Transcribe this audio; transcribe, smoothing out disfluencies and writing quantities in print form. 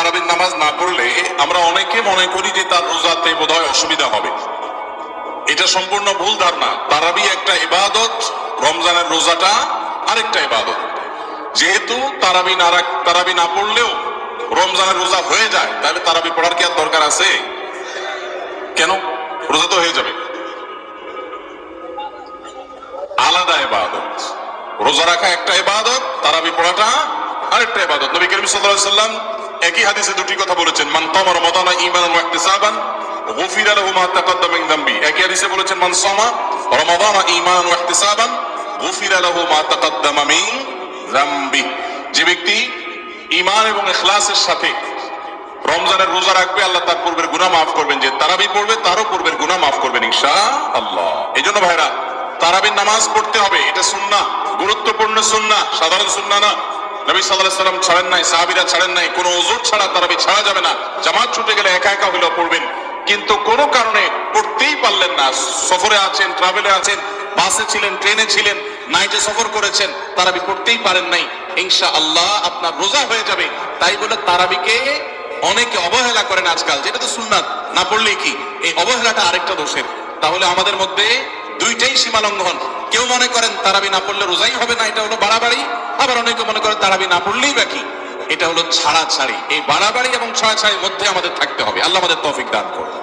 তারাবির নামাজ না পড়লে আমরা অনেকে মনে করি যে তার রোজাতে বোধহয় অসুবিধা হবে। এটা সম্পূর্ণ ভুল ধারণা। তারাবি একটা ইবাদত, রমজানের রোজাটা আরেকটা ইবাদত। যেহেতু তারাবি না পড়লেও রমজানের রোজা হয়ে যায়, তাহলে তারাবি পড়ার কি আর দরকার আছে? কেন? রোজা তো হয়ে যাবে। আলাদা ইবাদত। রোজা রাখা একটা ইবাদত, তারাবি পড়াটা আরেকটা ইবাদত। নবী করিম সাল্লাল্লাহু আলাইহি ওয়াসাল্লাম একই হাদিসে দুটি কথা বলেছেন, মান কামা রমাদানা ঈমানান ওয়া ইহতিসাবান গুফিরা লাহু মা তাকাদ্দামা মিন যামবি। একই হাদিসে বলেছেন, মান সামা রমাদানা ঈমানান ওয়া ইহতিসাবান গুফিরা লাহু মা তাকাদ্দামা মিন যামবি। যে ব্যক্তি ঈমান এবং ইখলাসের সাথে রমজানের রোজা রাখবে, আল্লাহ তার পূর্বের গুনাহ মাফ করবেন। যে তারাবি পড়বে তারও পূর্বের গুনাহ মাফ করবেন ইনশাআল্লাহ। এইজন্য ভাইরা, তারাবির নামাজ পড়তে হবে। এটা সুন্নাহ, গুরুত্বপূর্ণ সুন্নাহ, সাধারণ সুন্নাহ না। নবী সাল্লাল্লাহু আলাইহি ওয়াসাল্লাম ছাড়েন নাই, সাহাবীরা ছাড়েন নাই। কোনো ওযর ছাড়া তারাবি ছাড়া যাবে না। জামাত ছুটে গেলে একা একা হলেও পড়বেন, কিন্তু কোনো কারণে পড়তেই পারলেন না, সফরে আছেন, ট্রাভেলে আছেন, বাসে ছিলেন, ট্রেনে ছিলেন, নাইটে সফর করেছেন, তারাবি পড়তেই পারেন নাই, ইনশাআল্লাহ আপনার রোজা হয়ে যাবে। তাই বলে তারাবিকে অনেকে অবহেলা করেন আজকাল, যেটা তো সুন্নাত, না পড়লেই কি? এই অবহেলাটা আরেকটা দোষের। তাহলে আমাদের মধ্যে দুইটাই সীমা লঙ্ঘন। কেউ মনে করেন তারাবি না পড়লে রোজাই হবে না, এটা হলো বাড়াবাড়ি। আবার অনেকে মনে করেন তারাবি না পড়লেই বাকি, এটা হলো ছাড়াছাড়ি। এই বাড়াবাড়ি এবং ছাড়াছাড়ির মধ্যে আমাদের থাকতে হবে। আল্লাহ আমাদের তৌফিক দান করুন।